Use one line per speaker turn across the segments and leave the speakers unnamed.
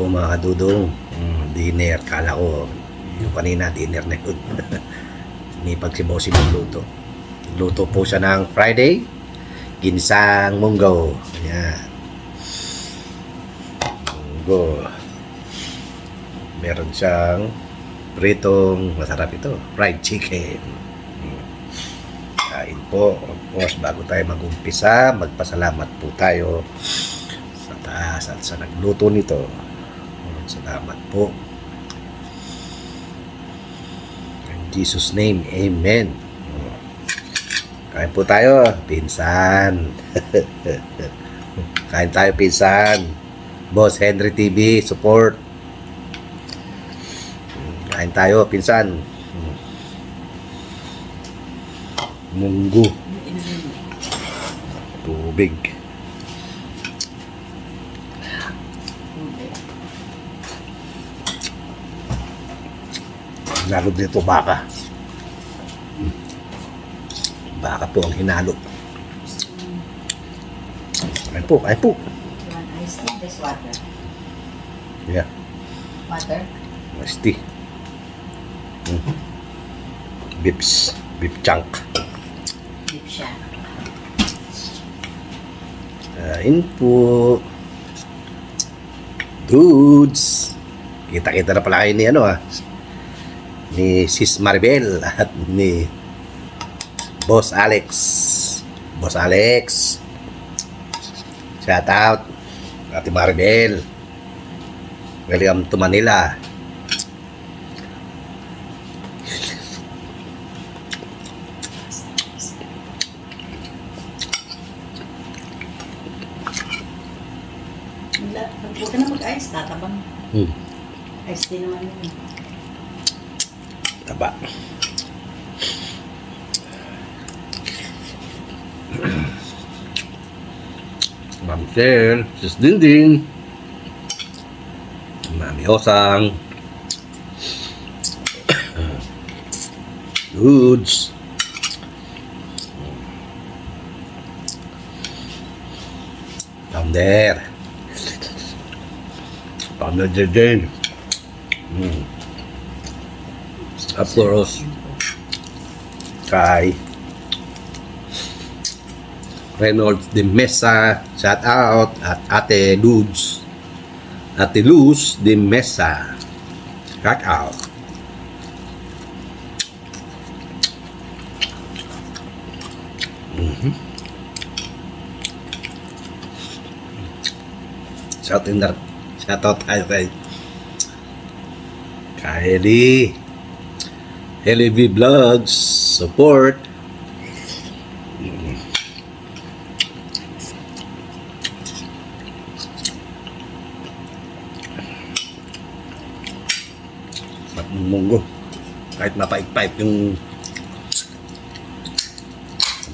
mga kadudong. Dinner. Kala ko yung kanina dinner na yun. Sinipag si Bossy magluto. Luto po siya ng Friday. Ginsang munggo. Ayan. Munggo. Meron siyang pritong masarap ito. Fried chicken. Kain po. Of course, bago tayo mag-umpisa, magpasalamat po tayo sa taas at sa nagluto nito. Salamat po. In Jesus' name, Amen. Kain po tayo, pinsan. Kain tayo, pinsan. Boss Henry TV, support. Kain tayo, pinsan. Munggo. Tubig. Hinalo dito baka. Baka po ang hinalo. Kain po, kain po.
Ice tea, this water.
Yeah,
Water?
iced tea. Beef chunk.
Beef siya.
Kain po. Dudes. Kita-kita na pala kayo ni ni Sis Maribel at ni Boss Alex. Boss Alex. Shout out. Ate Maribel. Welcome to Manila.
Huwag ka na mag-ice, tatabang. Ice tea naman yun.
Taba. Ma'am Sel, Sis Dinding, Mami Osang, Dudes, Pounder, Pounder Jane, of course, kay Reynolds de Mesa, shout out, at Ate Luz de Mesa, shout out. Shout out tayo kay Ellie V Vlogs, support. Munggo. Kahit mapait-pait yung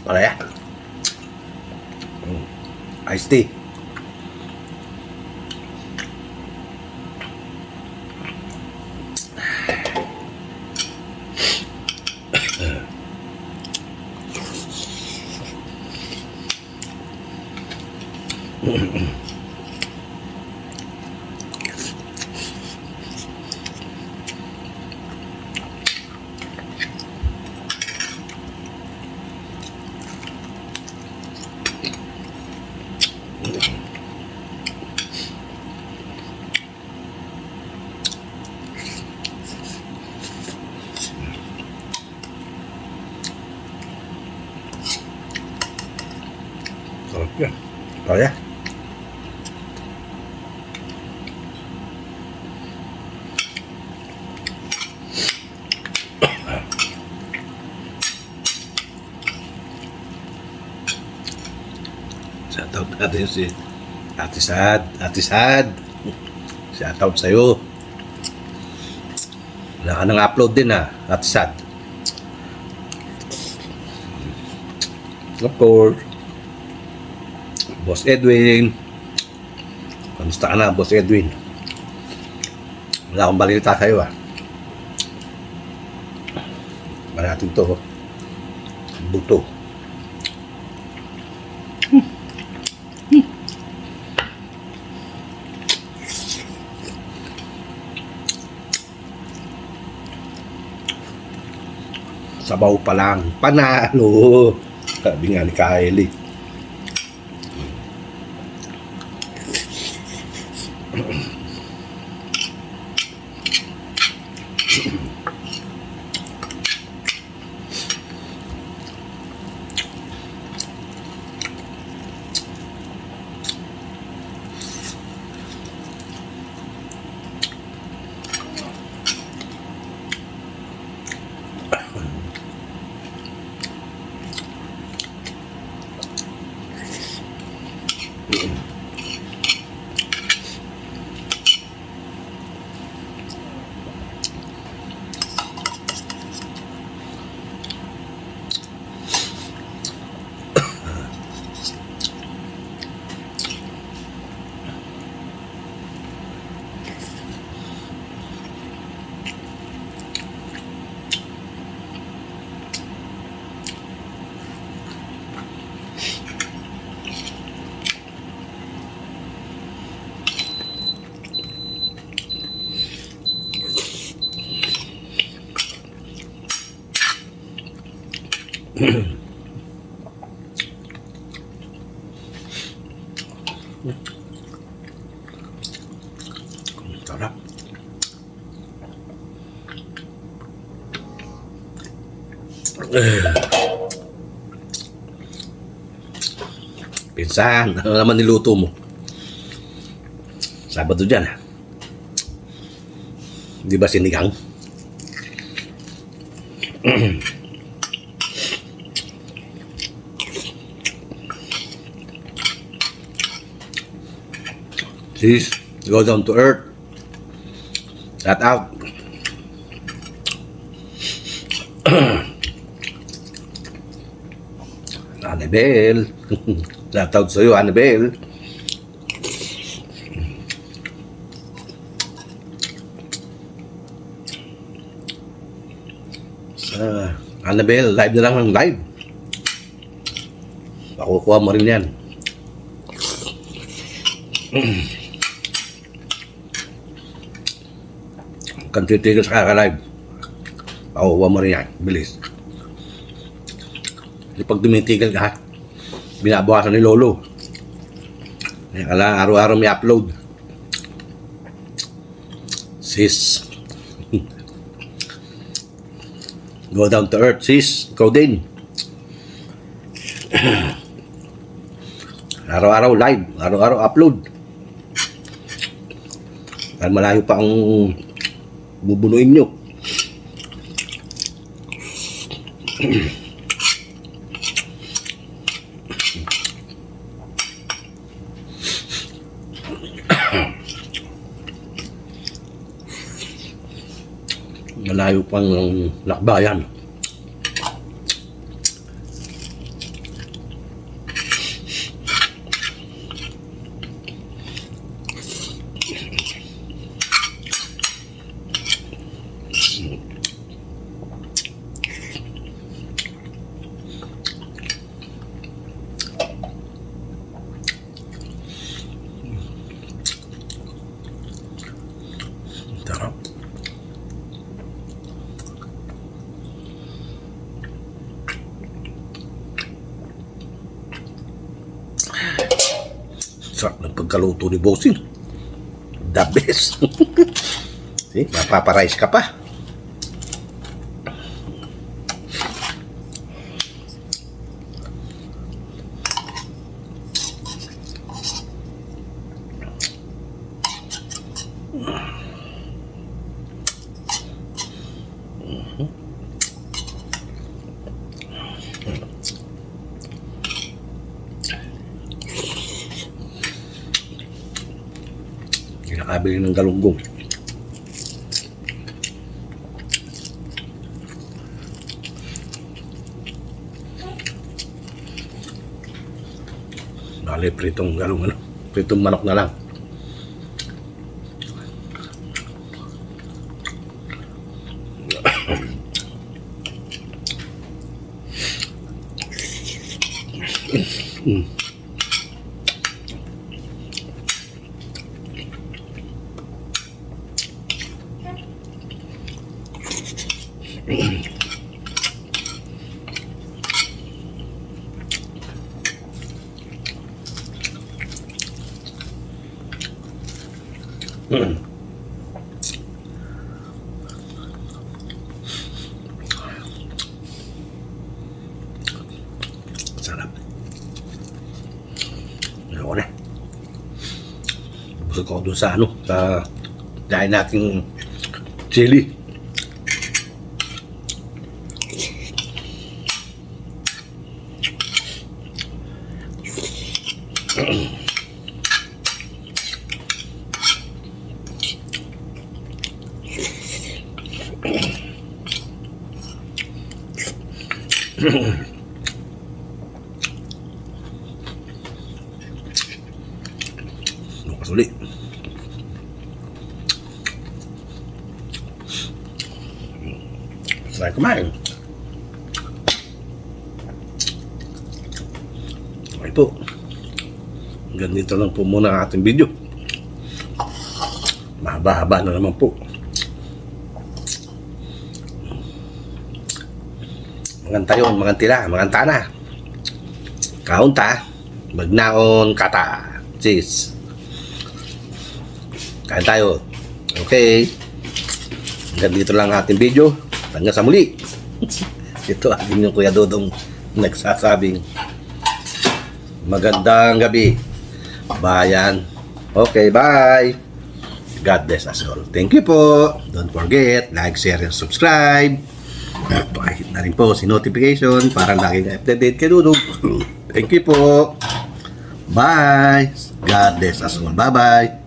palaya. Iced tea. Sarap yan. Kaya. Shoutout natin si Ate Sad. Shoutout sa'yo. Wala ka nang upload din Ate Sad. Of course, Boss Edwin. Kamusta ka na, Boss Edwin? Wala akong balita sa'yo Ba natin to, buto. Sabaw pa lang. Panalo. Sabi nga ni Kylie. Sarap. Pinsan, ano naman niluto mo? Sabado dyan, ha? Di ba sinigang? Sis, go down to earth. Shout out. Annabelle. Shout out sa'yo, Annabelle. Annabelle, live na lang ng live. Makukuha mo rin yan. Kan titigil sa kaka-live. Makukuha mo rin yan. Bilis. Kasi pag tumitigil ka, binabawasan ni Lolo. Kaya araw-araw may upload. Sis. Go down to earth, sis. Ikaw din. Araw-araw live. Araw-araw upload. Dahil malayo pa ang bubunuin nyo. Malayo pang lakbayan. Sarap. Sarap ng pagkaluto ni Bossing. The best. See, mapaparice ka pa. Nakabili ng galunggong. Bale, pritong galunggong, pritong manok na lang. Sarap. Ayoko na. Busog ako dun sa sa dahil nating chili. Sulit. Saya kumain. Okay po. Ganito lang po muna ang ating video. Mahaba-haba na naman po. Mangantayon, mangantila, mangantana. Kaunta, magnaon kata. Cheese. Kain tayo. Okay. Hanggang dito lang ang ating video. Hanggang sa muli. Ito ating yung Kuya Dodong nagsasabing magandang gabi, bayan. Okay, bye. God bless us all. Thank you po. Don't forget, like, share, and subscribe. Pakihit na rin po si notification para lagi na update kay Dudong. Thank you po. Bye. God bless us all. Bye-bye.